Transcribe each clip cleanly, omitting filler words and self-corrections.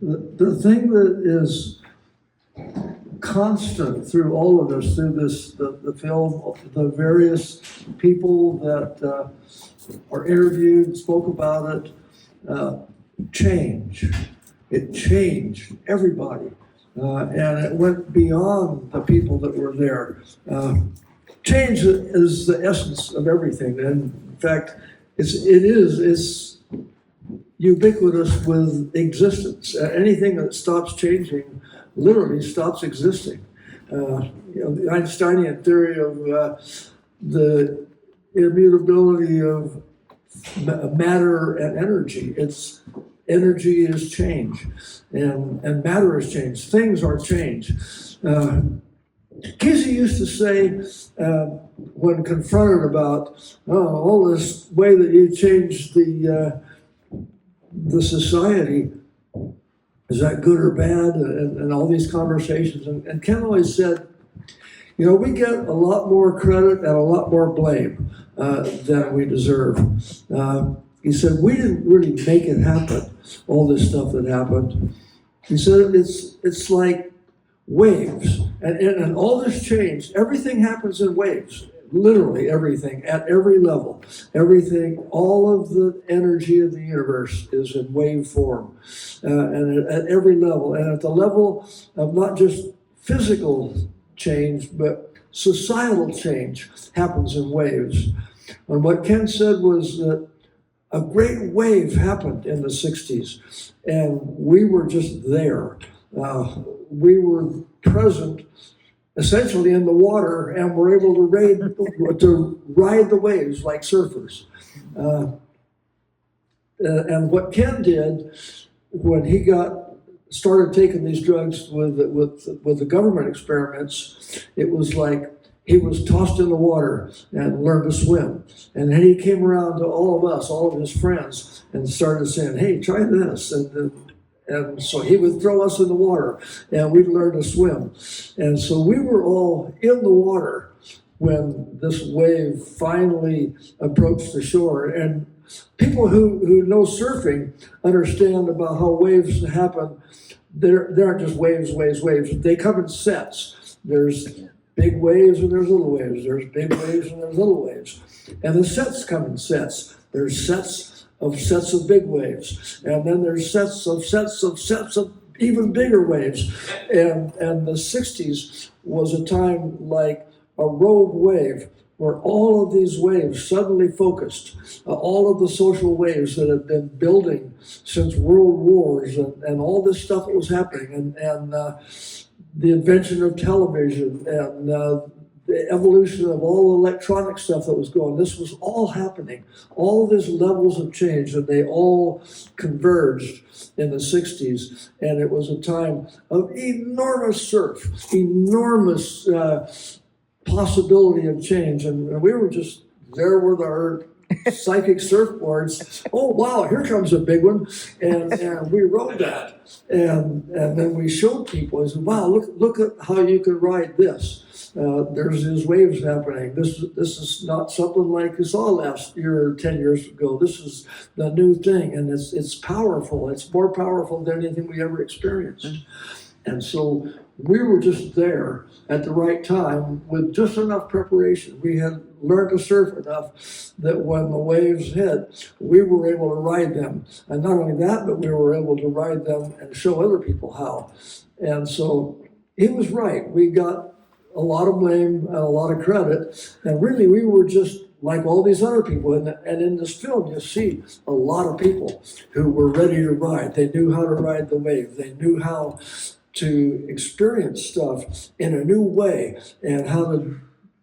The thing that is constant through all of this, through this, the film, the various people that are interviewed, spoke about it, change. It changed everybody. And it went beyond the people that were there. Change is the essence of everything. And in fact, it's ubiquitous with existence. Anything that stops changing literally stops existing. The Einsteinian theory of the immutability of matter and energy. Energy is change, and matter is change. Things are change. Kesey used to say, when confronted about all this way that you changed the society, is that good or bad? And all these conversations. And Ken always said, we get a lot more credit and a lot more blame than we deserve. He said, we didn't really make it happen, all this stuff that happened. He said, it's like waves. And all this change, everything happens in waves. Literally everything, at every level. Everything, all of the energy of the universe is in wave form. And at every level. And at the level of not just physical change, but societal change happens in waves. And what Ken said was that a great wave happened in the 60s, and we were just there. We were present essentially in the water, and were able to ride the waves like surfers. And what Ken did when he started taking these drugs with the government experiments, it was like he was tossed in the water and learned to swim. And then he came around to all of us, all of his friends, and started saying, hey, try this. And so he would throw us in the water, and we'd learn to swim. And so we were all in the water when this wave finally approached the shore. And people who know surfing understand about how waves happen. They aren't just waves. They come in sets. There's big waves and there's little waves. There's big waves and there's little waves. And the sets come in sets. There's sets of big waves. And then there's sets of even bigger waves. And the 60s was a time like a rogue wave where all of these waves suddenly focused. All of the social waves that had been building since world wars and all this stuff that was happening. And the invention of television and the evolution of all the electronic stuff that was going. This was all happening. All these levels of change, and they all converged in the 60s. And it was a time of enormous surf, enormous possibility of change. And we were just there with our psychic surfboards. Oh, wow, here comes a big one. And we rode that. And then we showed people, I said, wow, look at how you can ride this. There's these waves happening. This is not something like you saw last year or 10 years ago. This is the new thing, and it's powerful. It's more powerful than anything we ever experienced. And so we were just there at the right time with just enough preparation. We had learned to surf enough that when the waves hit, we were able to ride them. And not only that, but we were able to ride them and show other people how. And so he was right. We got a lot of blame and a lot of credit. And really, we were just like all these other people. And in this film, you see a lot of people who were ready to ride. They knew how to ride the wave. They knew how to experience stuff in a new way and how to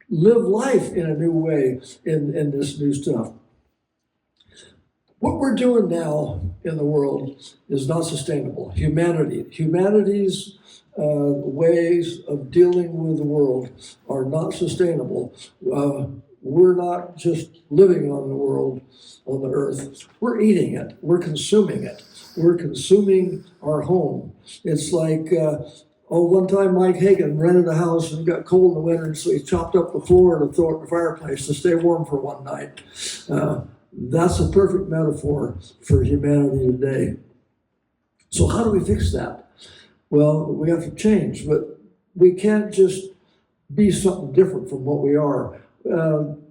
live life in a new way in this new stuff. What we're doing now in the world is not sustainable. Humanity's ways of dealing with the world are not sustainable. We're not just living on the world, on the earth. We're eating it. We're consuming it. We're consuming our home. It's like, one time Mike Hagan rented a house and it got cold in the winter, so he chopped up the floor to throw it in the fireplace to stay warm for one night. That's a perfect metaphor for humanity today. So how do we fix that? Well, we have to change, but we can't just be something different from what we are.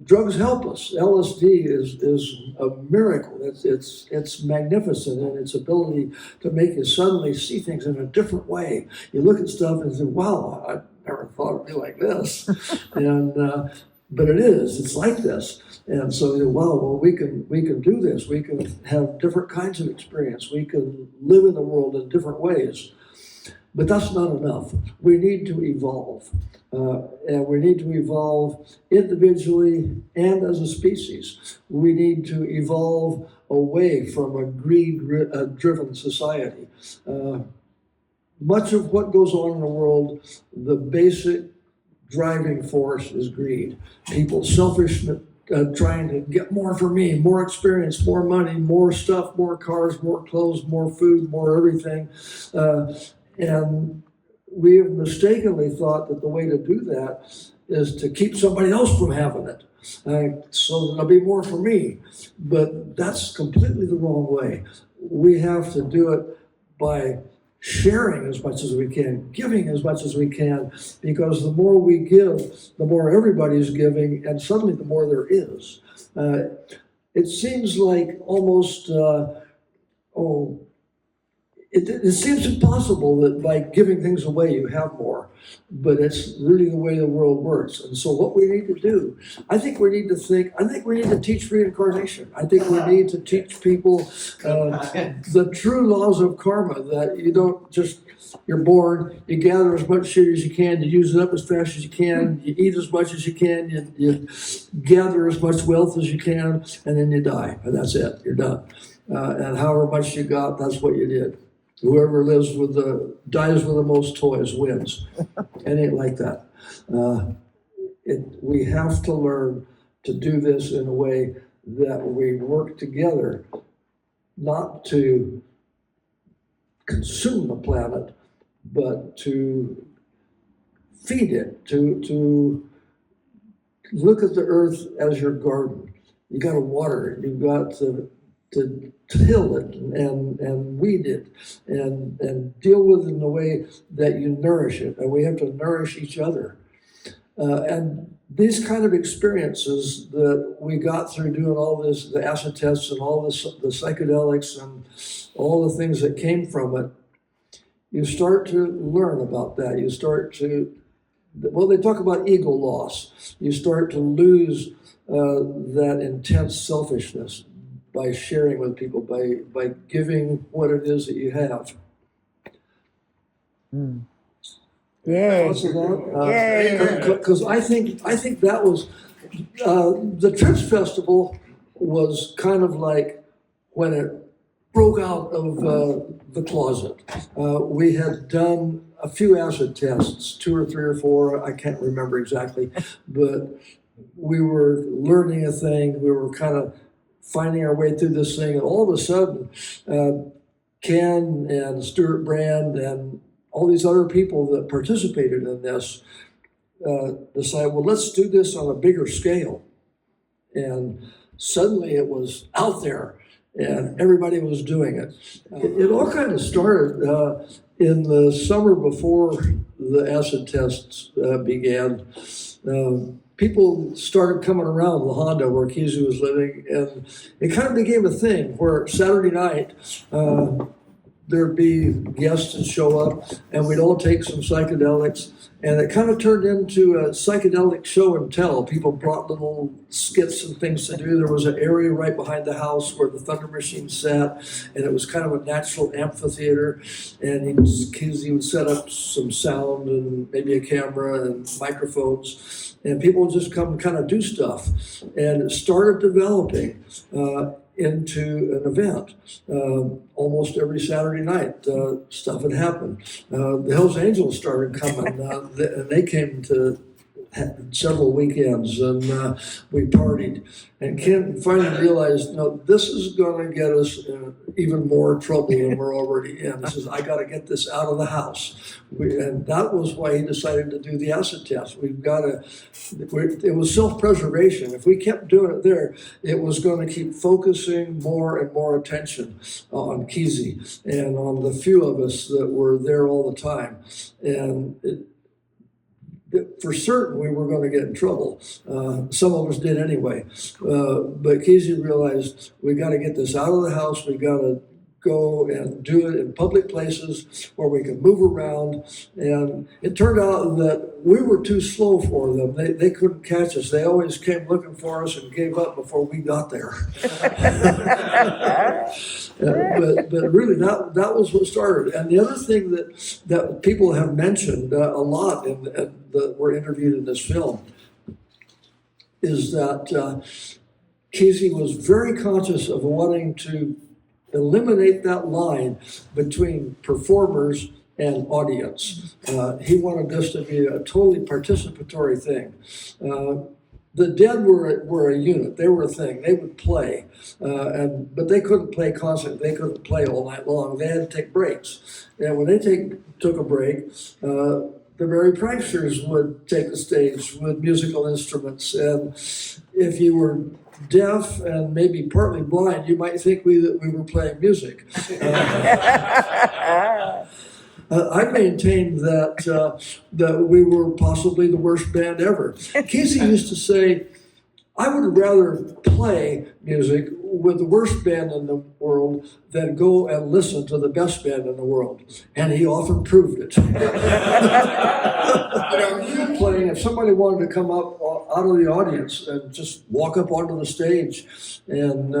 Drugs help us. LSD is a miracle. It's magnificent in its ability to make you suddenly see things in a different way. You look at stuff and say, wow, I never thought it'd be like this. And but it is. It's like this. And so, well, we can do this. We can have different kinds of experience. We can live in the world in different ways. But that's not enough. We need to evolve. And we need to evolve individually and as a species. We need to evolve away from a greed-driven society. Much of what goes on in the world, the basic driving force is greed. People selfish, trying to get more for me, more experience, more money, more stuff, more cars, more clothes, more food, more everything. And we have mistakenly thought that the way to do that is to keep somebody else from having it, so that there'll be more for me. But that's completely the wrong way. We have to do it by sharing as much as we can, giving as much as we can, because the more we give, the more everybody's giving, and suddenly the more there is. It seems like almost, it seems impossible that by giving things away you have more, but it's really the way the world works. And so what we need to do, I think we need to teach reincarnation. I think we need to teach people the true laws of karma, that you don't just, you're born, you gather as much shit as you can, you use it up as fast as you can, you eat as much as you can, you gather as much wealth as you can, and then you die, and that's it, you're done. And however much you got, that's what you did. Whoever dies with the most toys wins. It ain't like that. We have to learn to do this in a way that we work together, not to consume the planet, but to feed it, to look at the earth as your garden. You got to water it. You've got to till it and weed it and deal with it in the way that you nourish it. And we have to nourish each other. And these kind of experiences that we got through doing all this, the acid tests and all this, the psychedelics and all the things that came from it, you start to learn about that. You start to, well, they talk about ego loss. You start to lose that intense selfishness by sharing with people, by giving what it is that you have. Yeah. Because I think that was the Trips Festival was kind of like when it broke out of the closet. We had done a few acid tests, 2 or 3 or 4, I can't remember exactly, but we were learning a thing. We were kind of finding our way through this thing, and all of a sudden, Ken and Stuart Brand and all these other people that participated in this decided, well, let's do this on a bigger scale. And suddenly it was out there, and everybody was doing it. It all kind of started in the summer before the acid tests began. People started coming around La Honda, where Kesey was living, and it kind of became a thing where Saturday night there'd be guests that show up, and we'd all take some psychedelics, and it kind of turned into a psychedelic show and tell. People brought little skits and things to do. There was an area right behind the house where the Thunder Machine sat, and it was kind of a natural amphitheater, and Kesey would set up some sound and maybe a camera and microphones, and people would just come and kind of do stuff. And it started developing into an event. Almost every Saturday night, stuff had happened. The Hells Angels started coming, and they came to had several weekends, and we partied. And Ken finally realized, no, this is going to get us in even more trouble than we're already in. He says, I got to get this out of the house. And that was why he decided to do the acid test. It was self-preservation. If we kept doing it there, it was going to keep focusing more and more attention on Kesey and on the few of us that were there all the time. And for certain, we were going to get in trouble. Some of us did anyway. But Kesey realized we got to get this out of the house. We got to go and do it in public places where we could move around. And it turned out that we were too slow for them. They couldn't catch us. They always came looking for us and gave up before we got there. But really, that was what started. And the other thing that people have mentioned a lot that were interviewed in this film is that Kesey was very conscious of wanting to eliminate that line between performers and audience. He wanted this to be a totally participatory thing. The Dead were a unit. They were a thing. They would play, but they couldn't play constantly. They couldn't play all night long. They had to take breaks. And when they took a break, the Merry Pranksters would take the stage with musical instruments. And if you were deaf and maybe partly blind, you might think we were playing music. I maintained that we were possibly the worst band ever. Kesey used to say, I would rather play music with the worst band in the world than go and listen to the best band in the world. And he often proved it. Playing, if somebody wanted to come up out of the audience and just walk up onto the stage and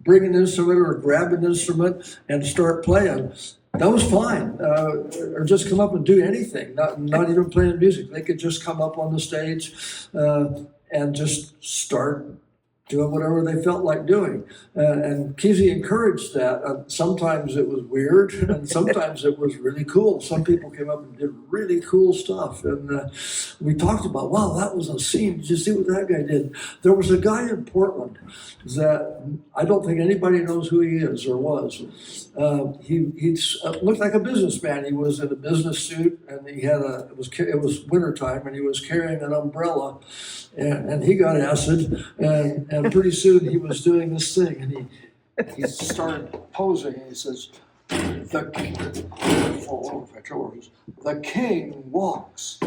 bring an instrument or grab an instrument and start playing, that was fine. Or just come up and do anything, not even playing music. They could just come up on the stage and just start doing whatever they felt like doing. And Kesey encouraged that. Sometimes it was weird, and sometimes it was really cool. Some people came up and did really cool stuff. And we talked about, wow, that was a scene. Did you see what that guy did? There was a guy in Portland that I don't think anybody knows who he is or was. He looked like a businessman. He was in a business suit, and he had it was wintertime, and he was carrying an umbrella, and he got acid, and pretty soon he was doing this thing, and he started posing, and he says, the king walks,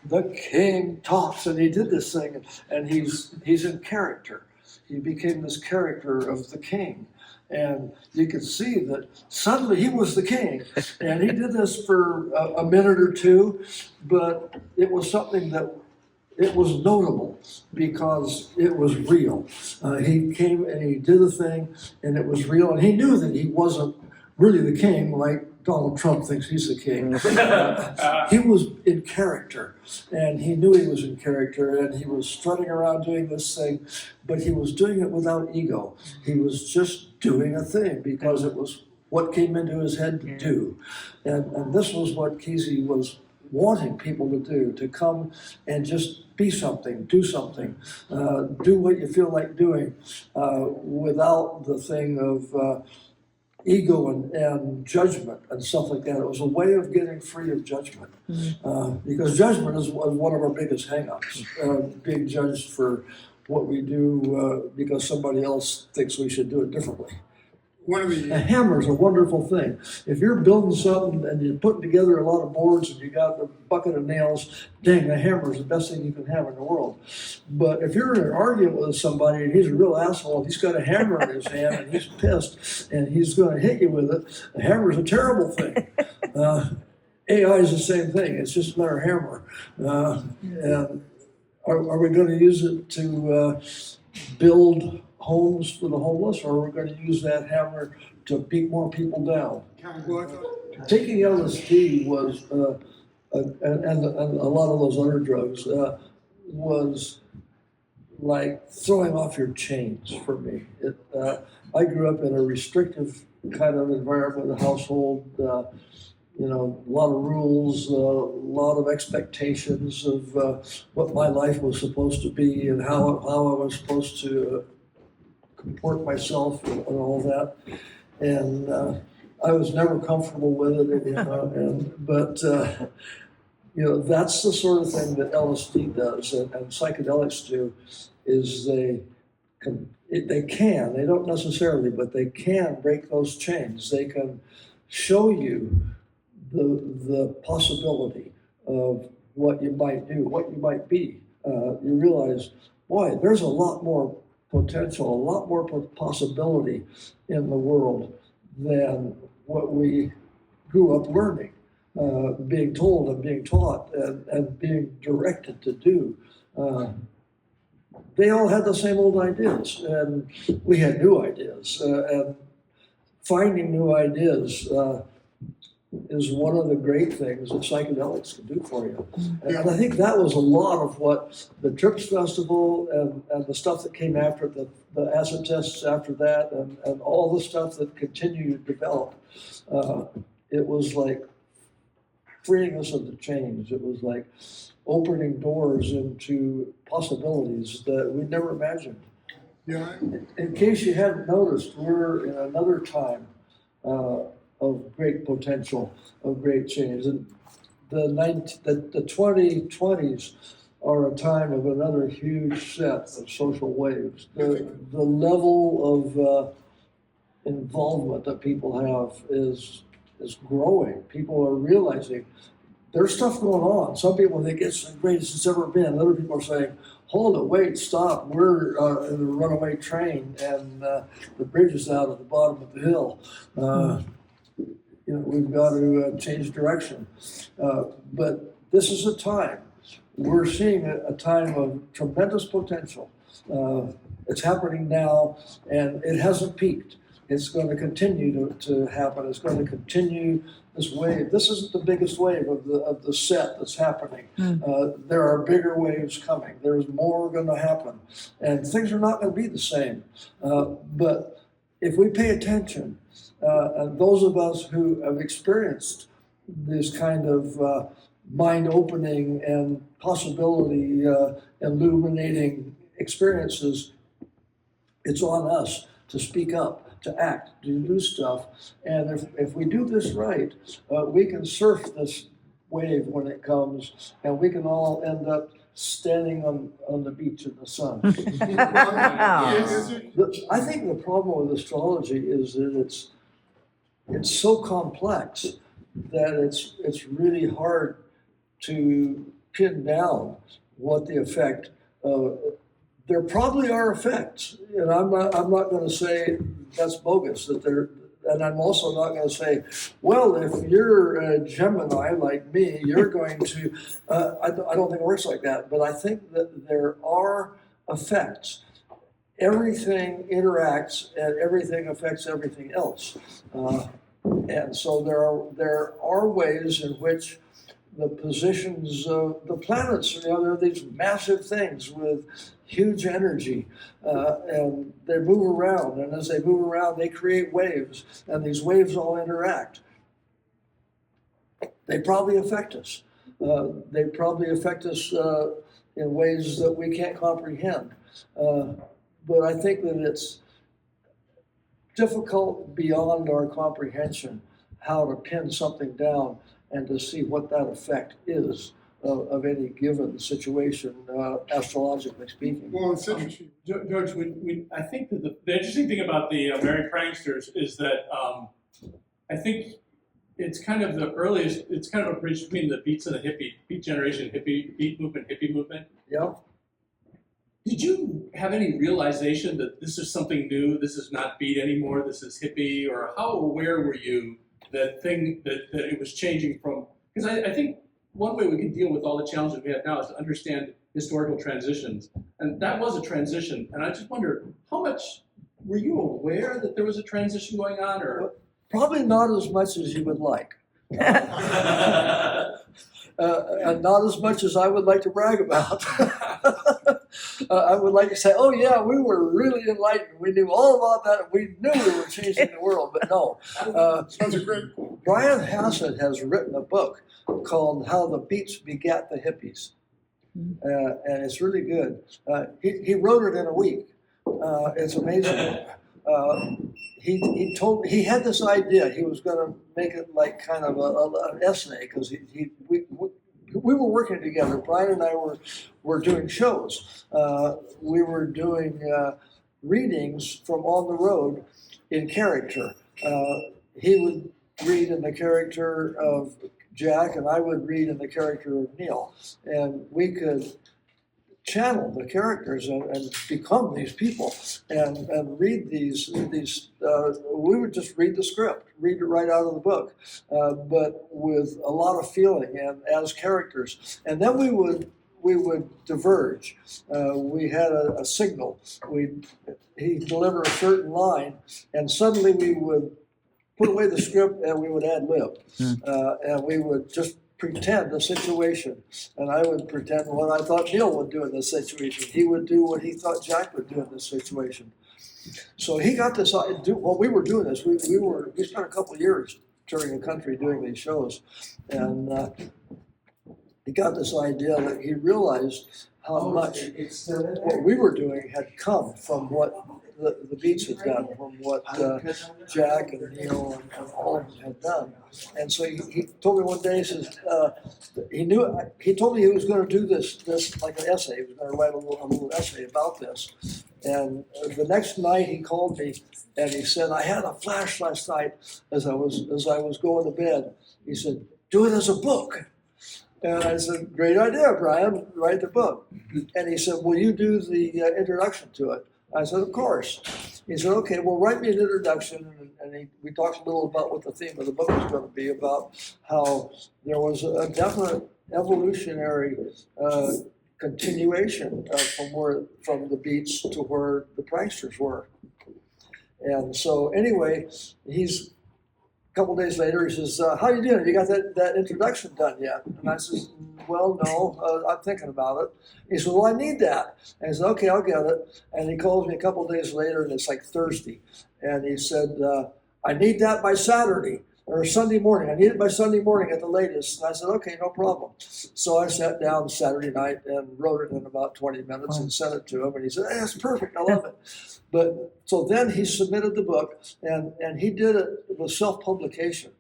the king talks, and he did this thing, and he's in character. He became this character of the king. And you could see that suddenly he was the king. And he did this for a minute or two, but it was something that it was notable because it was real. He came and he did a thing, and it was real. And he knew that he wasn't really the king like Donald Trump thinks he's the king. He was in character, and he knew he was in character, and he was strutting around doing this thing, but he was doing it without ego. He was just doing a thing because it was what came into his head to do. And this was what Kesey was wanting people to do, to come and just be something, do something, do what you feel like doing without the thing of ego and judgment and stuff like that. It was a way of getting free of judgment, because judgment is one of our biggest hang-ups, being judged for what we do because somebody else thinks we should do it differently. A hammer is a wonderful thing. If you're building something and you're putting together a lot of boards and you got a bucket of nails, dang, a hammer is the best thing you can have in the world. But if you're in an argument with somebody and he's a real asshole, he's got a hammer in his hand and he's pissed and he's going to hit you with it, a hammer is a terrible thing. AI is the same thing. It's just another hammer. And are we going to use it to build homes for the homeless, or we're going to use that hammer to beat more people down? Taking LSD was, and a lot of those other drugs, was like throwing off your chains for me. I grew up in a restrictive kind of environment, a household. a lot of rules, a lot of expectations of what my life was supposed to be and how I was supposed to comport myself and all that. And I was never comfortable with it, but that's the sort of thing that LSD does and psychedelics do, is they don't necessarily, but they can break those chains. They can show you the possibility of what you might do, what you might be. You realize, boy, there's a lot more potential, a lot more possibility in the world than what we grew up learning, being told and being taught and being directed to do. They all had the same old ideas, and we had new ideas. And finding new ideas is one of the great things that psychedelics can do for you. And I think that was a lot of what the Trips Festival and the stuff that came after it, the acid tests after that, and all the stuff that continued to develop. It was like freeing us of the chains. It was like opening doors into possibilities that we'd never imagined. Yeah. In case you hadn't noticed, we're in another time of great potential, of great change. And the 2020s are a time of another huge set of social waves. The level of involvement that people have is growing. People are realizing there's stuff going on. Some people think it's the greatest it's ever been. Other people are saying, hold it, wait, stop. We're in a runaway train and the bridge is out at the bottom of the hill. We've got to change direction. But this is a time. We're seeing a time of tremendous potential. It's happening now, and it hasn't peaked. It's going to continue to happen. It's going to continue this wave. This isn't the biggest wave of the set that's happening. There are bigger waves coming. There's more going to happen. And things are not going to be the same. But if we pay attention, and those of us who have experienced this kind of mind-opening and possibility illuminating experiences, it's on us to speak up, to act, to do stuff. And if we do this right, we can surf this wave when it comes, and we can all end up standing on the beach in the sun. I think the problem with astrology is that it's so complex that it's really hard to pin down what the effect of. There probably are effects, and I'm not going to say that's bogus. And I'm also not going to say, well, if you're a Gemini like me, you're going to. I don't think it works like that. But I think that there are effects. Everything interacts, and everything affects everything else. And so there are ways in which the positions of the planets, there are these massive things with huge energy, and they move around, and as they move around, they create waves, and these waves all interact. They probably affect us. They probably affect us in ways that we can't comprehend. But I think that it's difficult beyond our comprehension how to pin something down and to see what that effect is of any given situation, astrologically speaking. Well, it's interesting. George, I think that the interesting thing about the Merry Pranksters is that I think it's kind of the earliest, it's kind of a bridge between the Beats and the hippie, Beat generation, hippie movement. Yeah. Did you have any realization that this is something new, this is not Beat anymore, this is hippie, or how aware were you that it was changing from, because I think one way we can deal with all the challenges we have now is to understand historical transitions. And that was a transition. And I just wonder, how much, were you aware that there was a transition going on, or? Probably not as much as you would like. and not as much as I would like to brag about. I would like to say, oh yeah, we were really enlightened. We knew all about that. We knew we were changing the world, but no. Sounds a great quote. Brian Hassett has written a book called How the Beats Begat the Hippies. And it's really good. He wrote it in a week. It's amazing. He had this idea. He was going to make it like kind of an essay because we were working together. Brian and I were doing shows. We were doing readings from On the Road in character. He would read in the character of Jack, and I would read in the character of Neal, and we could channel the characters and become these people and read these. We would just read the script, read it right out of the book, but with a lot of feeling and as characters. And then we would diverge. We had a signal. He'd deliver a certain line, and suddenly we would put away the script and we would ad lib, and we would just pretend the situation, and I would pretend what I thought Neal would do in this situation. He would do what he thought Jack would do in this situation. So he got this. While we were doing this, we spent a couple of years touring the country doing these shows, and he got this idea that he realized how much what we were doing had come from what the Beats had done, from what Jack and Neal and all of them had done. And so he told me one day, he says, he told me he was going to do this like an essay. He was going to write a little essay about this. And the next night he called me and he said, I had a flash last night as I was going to bed. He said, do it as a book. And I said, great idea, Brian, write the book. And he said, will you do the introduction to it? I said, of course. He said, okay, well, write me an introduction. And we talked a little about what the theme of the book was going to be, about how there was a definite evolutionary continuation from the Beats to where the pranksters were. And so anyway, a couple days later, he says, how you doing? Have you got that introduction done yet? And I says, well, no, I'm thinking about it. He said, well, I need that. And he said, okay, I'll get it. And he calls me a couple days later, and it's like Thursday. And he said, I need that by Saturday or Sunday morning. I need it by Sunday morning at the latest. And I said, okay, no problem. So I sat down Saturday night and wrote it in about 20 minutes and sent it to him. And he said, hey, that's perfect. I love it. But so then he submitted the book, and he did it with self-publication.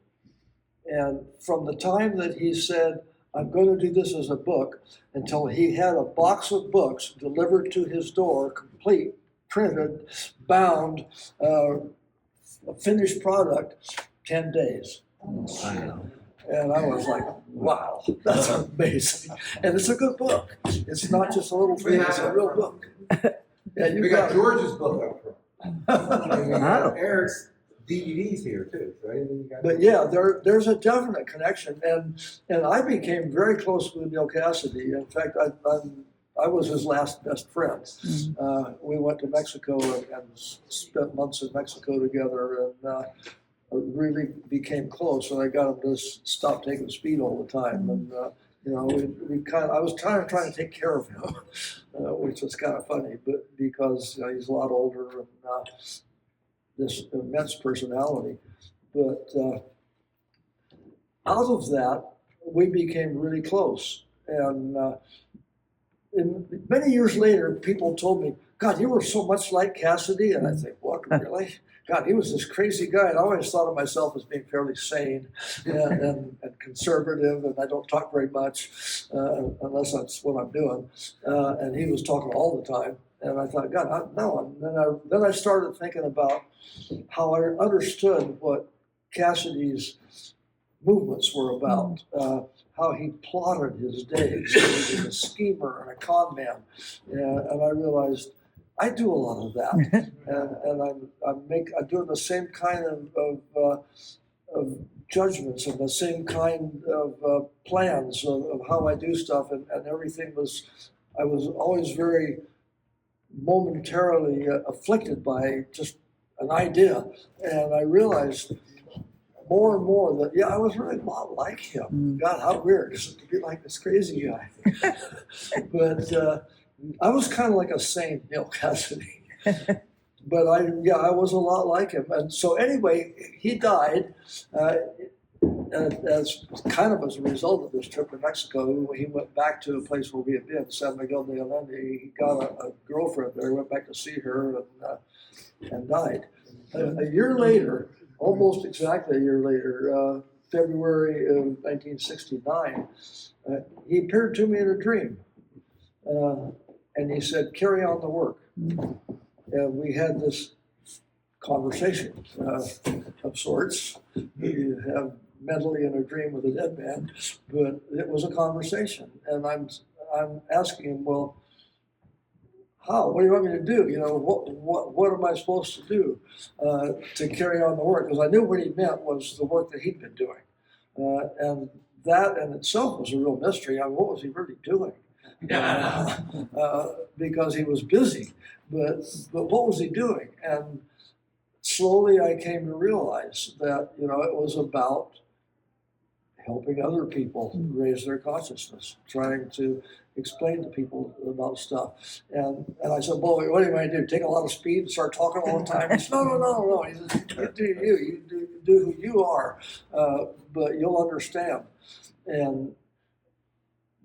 And from the time that he said, I'm going to do this as a book, until he had a box of books delivered to his door, complete, printed, bound, a finished product, 10 days. Wow. And I was like, wow, that's amazing. And it's a good book. It's not just a little thing, it's a real book. Yeah, We got George's book up front. And we got Eric's DVDs here too. So anything you got? But yeah, there's a definite connection, and I became very close with Neal Cassady. In fact, I was his last best friend. We went to Mexico and spent months in Mexico together, and really became close. And I got him to stop taking speed all the time, and I was trying to take care of him, which was kind of funny, but because he's a lot older and this immense personality. But out of that, we became really close. And many years later, people told me, God, you were so much like Cassady. And I think, what, really? God, he was this crazy guy. And I always thought of myself as being fairly sane and conservative, and I don't talk very much unless that's what I'm doing. And he was talking all the time. And I thought, God, no. And then I started thinking about how I understood what Cassady's movements were about, how he plotted his days. He was a schemer and a con man. And I realized I do a lot of that. And I'm doing the same kind of judgments and the same kind of plans of how I do stuff. And everything I was always very momentarily afflicted by just an idea. And I realized more and more that, yeah, I was really a lot like him. God, how weird. Just to be like this crazy guy. But I was kind of like a saint, Neal Cassady. But I was a lot like him. And so anyway, he died as kind of as a result of this trip to Mexico. He went back to a place where we had been, San Miguel de Allende. He got a girlfriend there, went back to see her and died. A year later, almost exactly a year later, February of 1969, he appeared to me in a dream. And he said, "Carry on the work." And we had this conversation of sorts. You have mentally in a dream with a dead man, but it was a conversation. And I'm asking him, well, how? What do you want me to do? You know, what am I supposed to do to carry on the work? Because I knew what he meant was the work that he'd been doing. And that in itself was a real mystery. I mean, what was he really doing? Because he was busy. But what was he doing? And slowly I came to realize that, you know, it was about helping other people raise their consciousness, trying to explain to people about stuff. And I said, well, what do you want to do? Take a lot of speed and start talking all the time? He said, no. He said, you do who you are, but you'll understand. And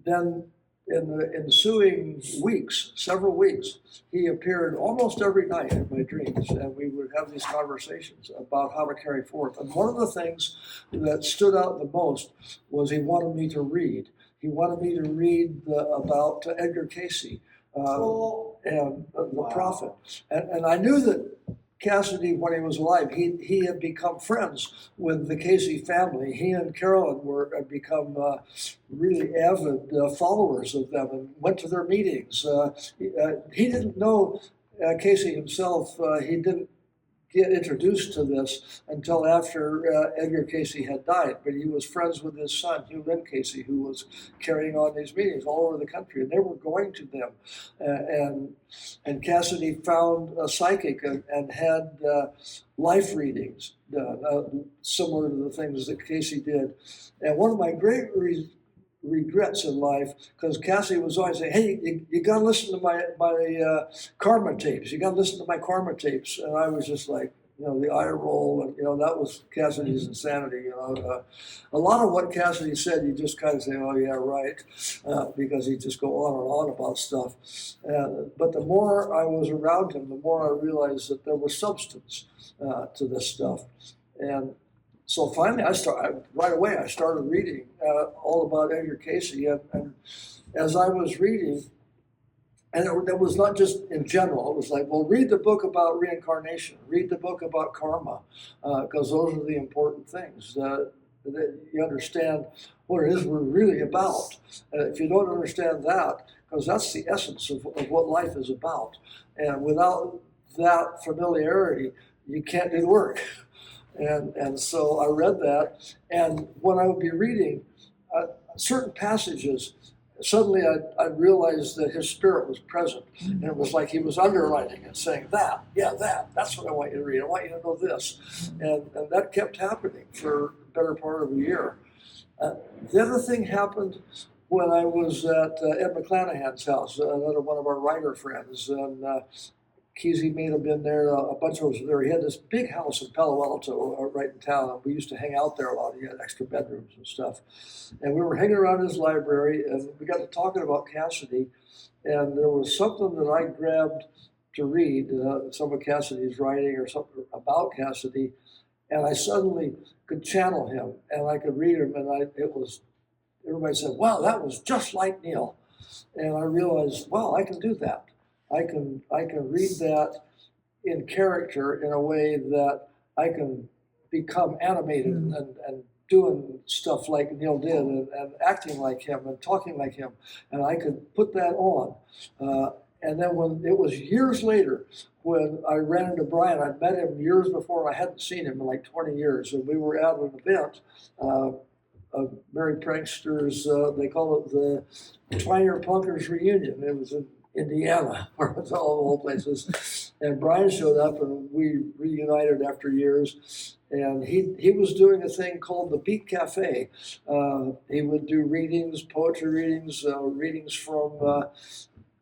then in the ensuing weeks, several weeks, he appeared almost every night in my dreams, and we would have these conversations about how to carry forth. And one of the things that stood out the most was he wanted me to read. He wanted me to read about Edgar Casey and the prophet. And I knew that Cassady, when he was alive, he had become friends with the Casey family. He and Carolyn had become really avid followers of them and went to their meetings. He didn't know Casey himself. He didn't get introduced to this until after Edgar Casey had died, but he was friends with his son, Hugh Lynn Casey, who was carrying on these meetings all over the country, and they were going to them. And Cassady found a psychic and had life readings done, similar to the things that Casey did. And one of my great regrets in life, because Cassie was always saying, hey, you got to listen to my karma tapes. You got to listen to my karma tapes. And I was just like, you know, the eye roll, and, you know, that was Cassady's insanity. You know, a lot of what Cassady said, you just kind of say, oh, yeah, right, because he'd just go on and on about stuff. But the more I was around him, the more I realized that there was substance to this stuff. And so finally, right away, I started reading all about Edgar Casey. And as I was reading, and it was not just in general, it was like, well, read the book about reincarnation, read the book about karma, because those are the important things, that you understand what it is we're really about. If you don't understand that, because that's the essence of what life is about. And without that familiarity, you can't do the work. And so I read that, and when I would be reading certain passages, suddenly I realized that his spirit was present, and it was like he was underlining and saying, that's what I want you to read. I want you to know this. And that kept happening for the better part of a year. The other thing happened when I was at Ed McClanahan's house, another one of our writer friends, and Kesey may have been there, a bunch of us were there. He had this big house in Palo Alto right in town, and we used to hang out there a lot. He had extra bedrooms and stuff. And we were hanging around his library, and we got to talking about Cassady, and there was something that I grabbed to read, some of Cassady's writing or something about Cassady, and I suddenly could channel him, and I could read him, and everybody said, wow, that was just like Neal. And I realized, wow, I can do that. I can read that in character in a way that I can become animated and doing stuff like Neal did and acting like him and talking like him, and I could put that on. And then when it was years later, when I ran into Brian, I'd met him years before, and I hadn't seen him in like 20 years, and we were at an event of Merry Prankster's, they call it the Twiner Punkers Reunion. It was in Indiana, where it's all places. And Brian showed up, and we reunited after years. And he was doing a thing called the Beat Cafe. He would do readings, poetry readings, readings from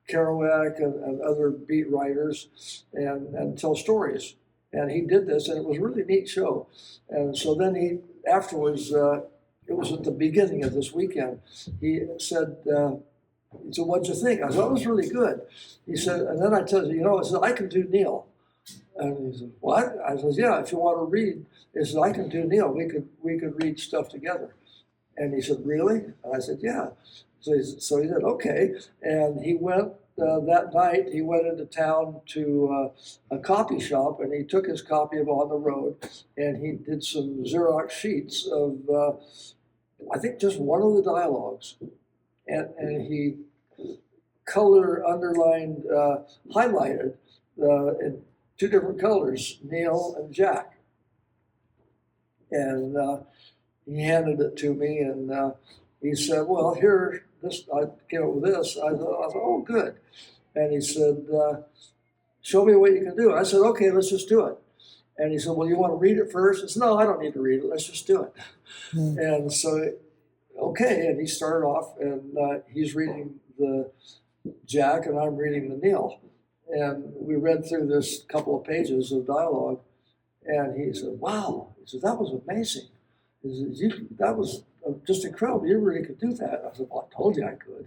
Kerouac and other beat writers, and tell stories. And he did this, and it was a really neat show. And so then he, afterwards, it was at the beginning of this weekend, he said, so what'd you think? I said, oh, it was really good. He said, and then I told you, I said, I can do Neal. And he said, what? I said, yeah, if you want to read. He said, I can do Neal. We could read stuff together. And he said, really? And I said, yeah. So he said, okay. And he went that night, he went into town to a copy shop, and he took his copy of On the Road, and he did some Xerox sheets of, I think, just one of the dialogues. And he color underlined, highlighted in two different colors, Neal and Jack. And he handed it to me, and he said, well, here, I came up with this. I thought, oh, good. And he said, show me what you can do. I said, okay, let's just do it. And he said, well, you want to read it first? I said, no, I don't need to read it. Let's just do it. And so, okay. And he started off, and he's reading the Jack, and I'm reading the Neal. And we read through this couple of pages of dialogue. And he said, wow. He said, that was amazing. He said, that was just incredible. You really could do that. I said, well, I told you I could.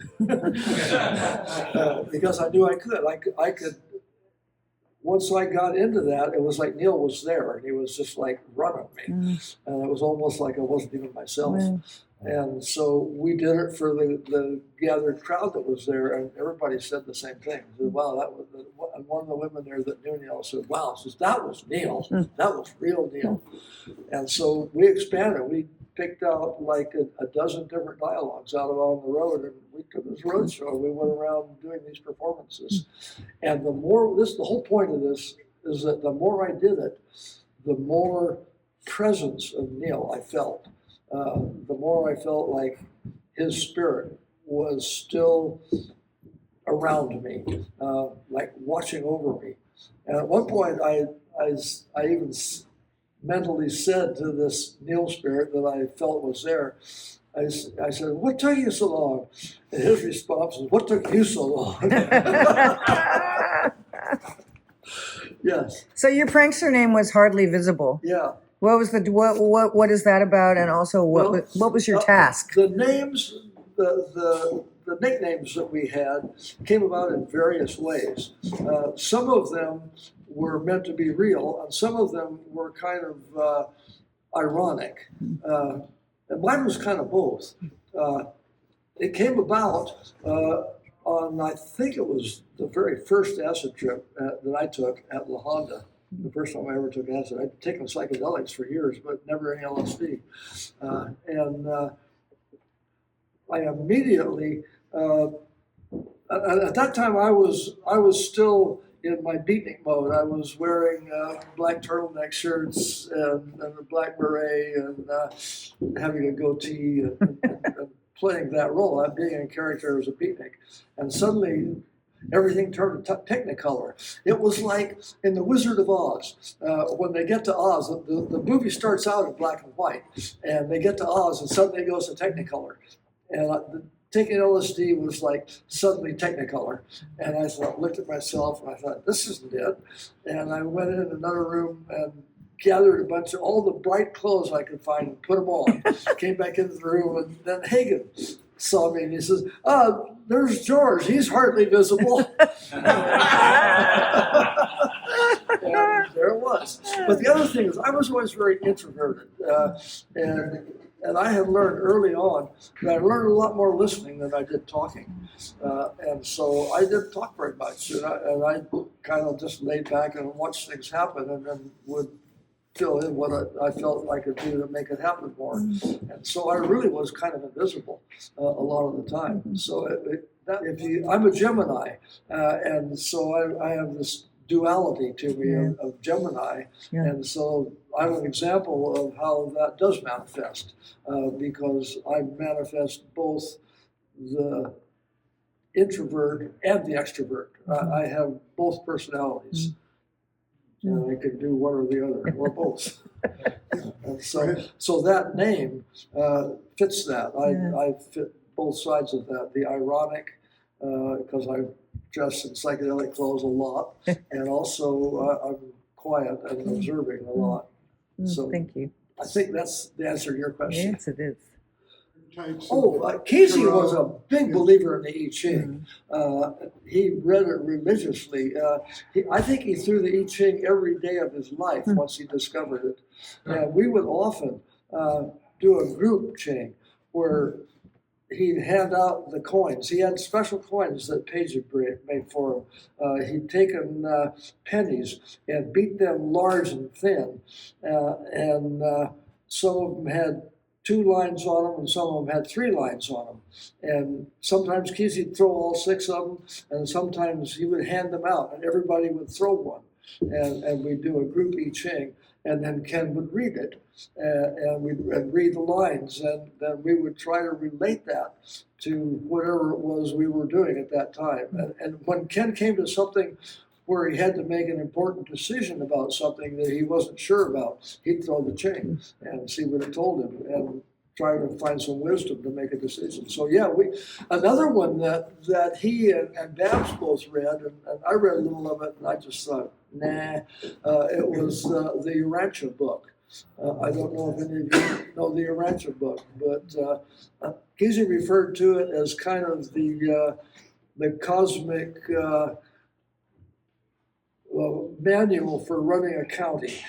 Because I knew I could. I could. Once I got into that, it was like Neal was there, and he was just like running me. And it was almost like I wasn't even myself. And so we did it for the gathered crowd that was there, and everybody said the same thing. They said, wow, that was, and one of the women there that knew Neal said, wow, says, that was Neal. That was real Neal. And so we expanded. We picked out like a dozen different dialogues out of On the Road, and we took this road show. We went around doing these performances. And the whole point of this is that the more I did it, the more presence of Neal I felt. The more I felt like his spirit was still around me, like watching over me. And at one point, I even mentally said to this Neal spirit that I felt was there, I said, what took you so long? And his response was, what took you so long? Yes. So your prankster name was Hardly Visible. Yeah. What was what is that about? And also, what was your task? The names, the nicknames that we had came about in various ways. Some of them were meant to be real, and some of them were kind of ironic. And mine was kind of both. It came about on, I think it was the very first acid trip that I took at La Honda. The first time I ever took acid. I'd taken psychedelics for years, but never any LSD. And I immediately, at that time, I was still in my beatnik mode. I was wearing black turtleneck shirts and a black beret and having a goatee and playing that role. I'm being in character as a beatnik. And suddenly, everything turned to Technicolor. It was like in The Wizard of Oz. When they get to Oz, the movie starts out in black and white, and they get to Oz, and suddenly it goes to Technicolor. And taking LSD was like suddenly Technicolor. And I looked at myself, and I thought, this isn't it. And I went in another room and gathered a bunch of all the bright clothes I could find and put them on. Came back into the room, and then Hagen saw me, and he says, there's George, he's hardly visible. And there it was. But the other thing is, I was always very introverted. And I had learned early on that I learned a lot more listening than I did talking. And so I didn't talk very much. And I kind of just laid back and watched things happen, and then would fill in what I felt I could do to make it happen more. And so I really was kind of invisible a lot of the time. So I'm a Gemini, and so I have this duality to me of Gemini. Yeah. And so I'm an example of how that does manifest, because I manifest both the introvert and the extrovert. I have both personalities. and I could do one or the other, or both. And so that name fits that. I fit both sides of that. The ironic, because I dress in psychedelic clothes a lot, and also I'm quiet and observing a lot. So Thank you. I think that's the answer to your question. Yes, it is. Kesey was a big believer in the I Ching. He read it religiously. I think he threw the I Ching every day of his life once he discovered it. And we would often do a group Ching where he'd hand out the coins. He had special coins that Paige had made for him. He'd taken pennies and beat them large and thin. And some of them had 2 lines on them, and some of them had 3 lines on them. And sometimes Kesey'd throw all 6 of them, and sometimes he would hand them out, and everybody would throw one. And we'd do a group I Ching, and then Ken would read it, and we'd read the lines, and then we would try to relate that to whatever it was we were doing at that time. And when Ken came to something where he had to make an important decision about something that he wasn't sure about, he'd throw the Ching and see what it told him and try to find some wisdom to make a decision. So yeah, another one that he and Babbs both read, and I read a little of it, and I just thought, nah. It was the Urantia book. I don't know if any of you know the Urantia book, but Kesey referred to it as kind of the cosmic manual for running a county.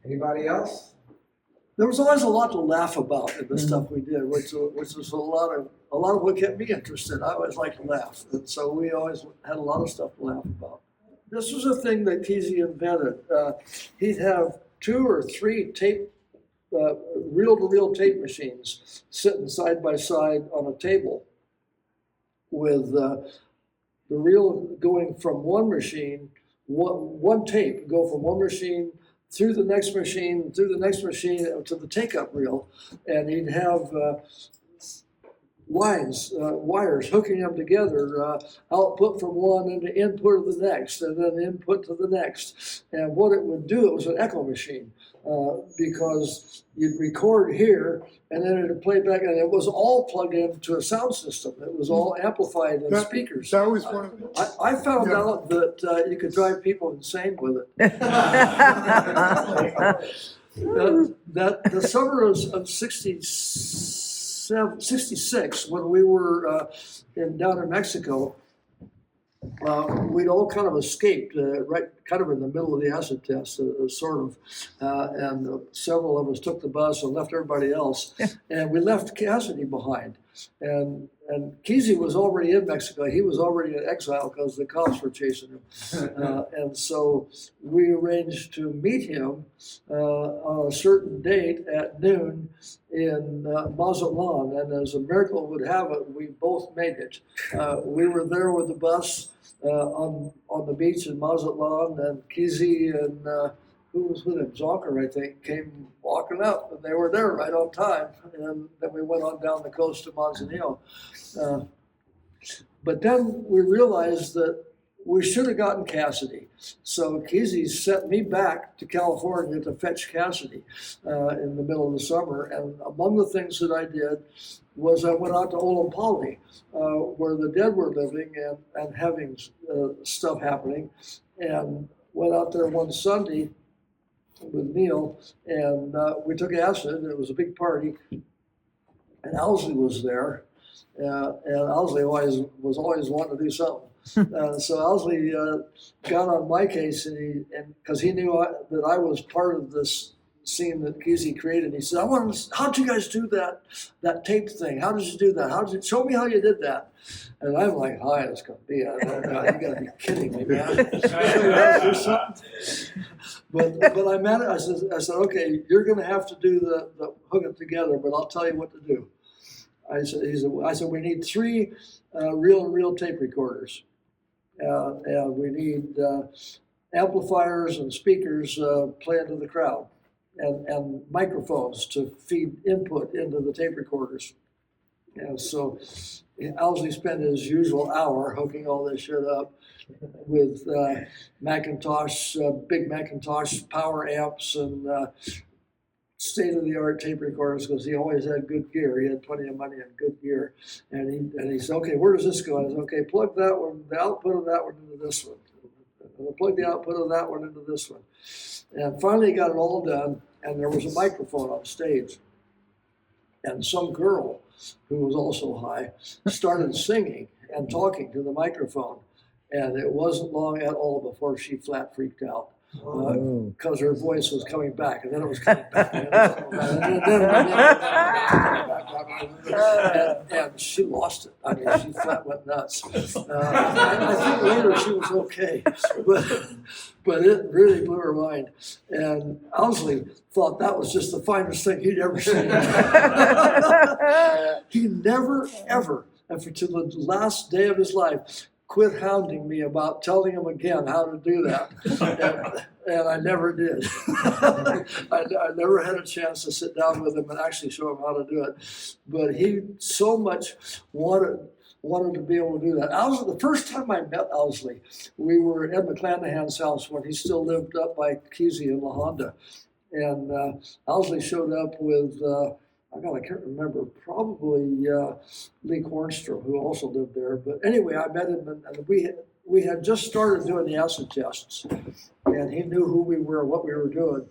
Anybody else? There was always a lot to laugh about in the stuff we did, which was a lot of what kept me interested. I always liked to laugh, and so we always had a lot of stuff to laugh about. This was a thing that Kesey invented. He'd have 2 or 3 reel-to-reel tape machines sitting side by side on a table, with the reel going from one machine, one tape go from one machine through the next machine, to the take-up reel, and he'd have wires hooking them together, output from one into input of the next, and then input to the next. And what it would do, it was an echo machine, because you'd record here, and then it'd play back, and it was all plugged into a sound system. It was all amplified in speakers. That was one of the... I found out that you could drive people insane with it. The summer of 66, when we were down in Mexico, we'd all kind of escaped, right kind of in the middle of the acid test, sort of, and several of us took the bus and left everybody else, and we left Cassady behind. And Kesey was already in Mexico. He was already in exile because the cops were chasing him. And so we arranged to meet him on a certain date at noon in Mazatlan. And as a miracle would have it, we both made it. We were there with the bus on the beach in Mazatlan, and Kesey and who was with him? Zonker, I think, came walking up, and they were there right on time. And then we went on down the coast to Manzanillo. But then we realized that we should have gotten Cassady. So Kesey sent me back to California to fetch Cassady in the middle of the summer. And among the things that I did was I went out to Olompali, where the dead were living and having stuff happening. And went out there one Sunday with Neal, and we took acid. It was a big party, and Owsley was there, and Owsley was always wanting to do something. So Owsley got on my case, and because he knew that I was part of this scene that Kesey created, he said, how'd you guys do that tape thing? How did you do that? Show me how you did that. And I'm like, high as can be. You gotta be kidding me, man. But I met it. I said, okay, you're gonna have to do the hook it together, but I'll tell you what to do. I said, we need 3 reel tape recorders. And we need amplifiers and speakers playing to the crowd, and microphones to feed input into the tape recorders. And so Owsley spent his usual hour hooking all this shit up with Macintosh, big Macintosh power amps and state-of-the-art tape recorders, because he always had good gear. He had plenty of money and good gear. And he said, okay, where does this go? And I said, okay, plug that one, the output of that one into this one. And I plug the output of that one into this one. And finally he got it all done, and there was a microphone on stage. And some girl, who was also high, started singing and talking to the microphone. And it wasn't long at all before she flat freaked out. Because her voice was coming back, and then it was coming back, and she lost it. I mean, she flat went nuts. I think later she was okay, but it really blew her mind. And Owsley thought that was just the finest thing he'd ever seen. He never, ever, and to the last day of his life, quit hounding me about telling him again how to do that. And I never did. I never had a chance to sit down with him and actually show him how to do it. But he so much wanted to be able to do that. The first time I met Owsley, we were at McClanahan's house when he still lived up by Kesey in La Honda. And Owsley showed up with, I can't remember, probably Lee Cornstrom, who also lived there. But anyway, I met him, and we had just started doing the acid tests, and he knew who we were, what we were doing.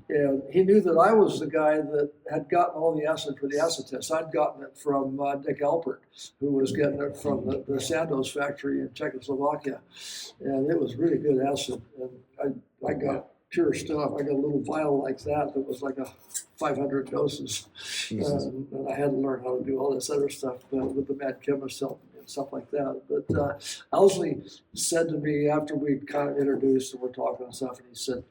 And he knew that I was the guy that had gotten all the acid for the acid test. I'd gotten it from Dick Alpert, who was getting it from the Sandoz factory in Czechoslovakia. And it was really good acid. And I got pure stuff. I got a little vial like that was like 500 doses. And I had to learn how to do all this other stuff with the mad chemist helping me and stuff like that. But Owsley said to me after we kind of introduced and we're talking and stuff, and he said,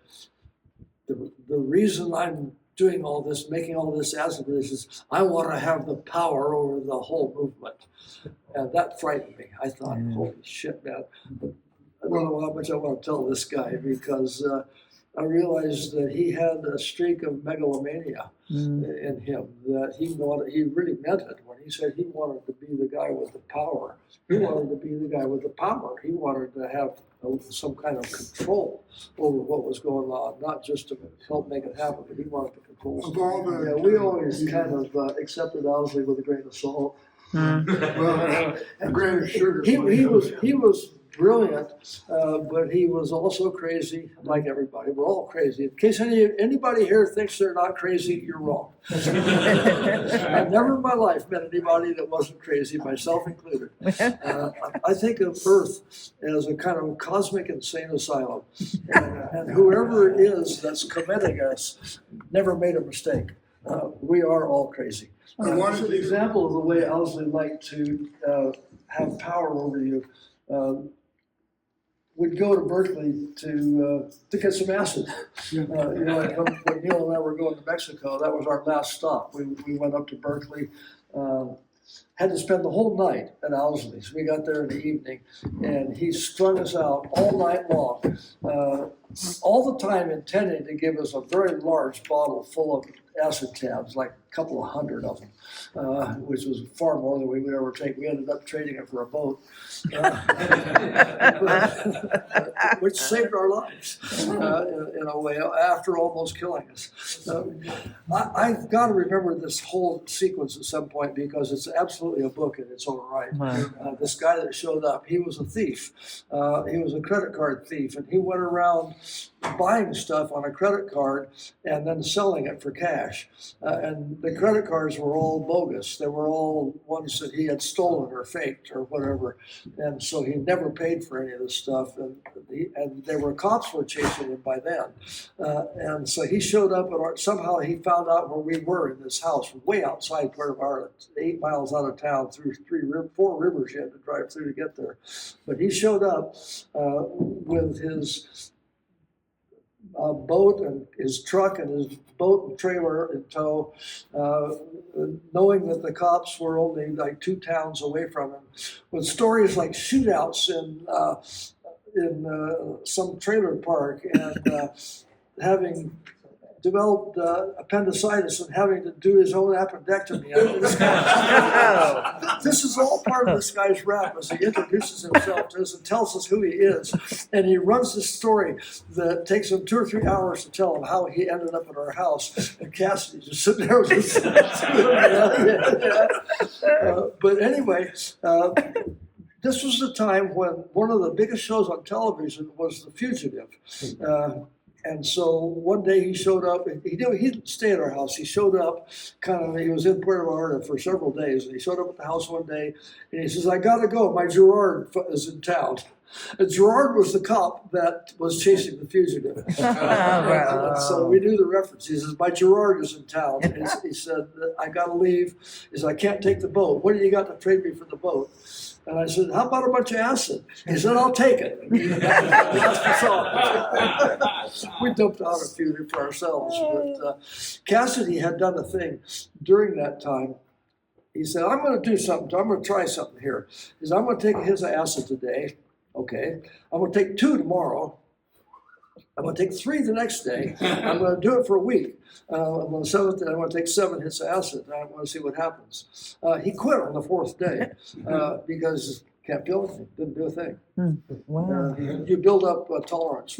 the reason I'm doing all this, making all this acid for this is I want to have the power over the whole movement. And that frightened me. I thought, holy shit, man. I don't know how much I want to tell this guy, because I realized that he had a streak of megalomania in him, that he really meant it when he said he wanted to be the guy with the power. He wanted to be the guy with the power. He wanted to have some kind of control over what was going on, not just to help make it happen, but he wanted to control. Yeah, we always kind of accepted Owsley with a grain of salt. Well, a grain of sugar. He was brilliant, but he was also crazy, like everybody. We're all crazy. In case anybody here thinks they're not crazy, you're wrong. I've never in my life met anybody that wasn't crazy, myself included. I think of Earth as a kind of cosmic insane asylum, and whoever it is that's committing us never made a mistake. We are all crazy. It's an example of the way Owsley liked to have power over you. We'd go to Berkeley to get some acid. Like when Neal and I were going to Mexico, that was our last stop. We went up to Berkeley, had to spend the whole night at Owsley's. We got there in the evening, and he strung us out all night long, all the time intending to give us a very large bottle full of acid tabs, like a couple of hundred of them, which was far more than we would ever take. We ended up trading it for a boat, which saved our lives in a way, after almost killing us. I've got to remember this whole sequence at some point, because it's absolutely a book in its own right. Wow. This guy that showed up, he was a thief. He was a credit card thief, and he went around buying stuff on a credit card and then selling it for cash. And the credit cards were all bogus. They were all ones that he had stolen or faked or whatever. And so he never paid for any of this stuff. And there were cops were chasing him by then. And so he showed up, and somehow he found out where we were in this house, way outside Port of Ireland, 8 miles out of town, through 4 rivers you had to drive through to get there. But he showed up with his boat and his truck and his boat and trailer in tow, knowing that the cops were only like 2 towns away from him, with stories like shootouts in some trailer park, and having developed appendicitis and having to do his own appendectomy. I mean, this is all part of this guy's rap as he introduces himself to us and tells us who he is. And he runs this story that takes him 2 or 3 hours to tell him how he ended up at our house. And Cassady just sitting there listening to him. But anyway, this was the time when one of the biggest shows on television was The Fugitive. And so one day he showed up, he didn't stay at our house, he showed up he was in Puerto Vallarta for several days, and he showed up at the house one day, and he says, I gotta go, my Gerard is in town. And Gerard was the cop that was chasing the fugitive. So we knew the reference. He says, my Gerard is in town. And he said, I gotta leave. He said, I can't take the boat. What do you got to trade me for the boat? And I said, how about a bunch of acid? He said, I'll take it. We dumped out a few for ourselves. But Cassady had done a thing during that time. He said, I'm going to do something. I'm going to try something here. He said, I'm going to take his acid today. Okay. I'm going to take 2 tomorrow. I'm going to take 3 the next day. I'm going to do it for a week. On the 7th day, I'm going to take 7 hits of acid. And I'm going to see what happens. He quit on the 4th day because can't feel anything, didn't do a thing. Wow. You build up tolerance.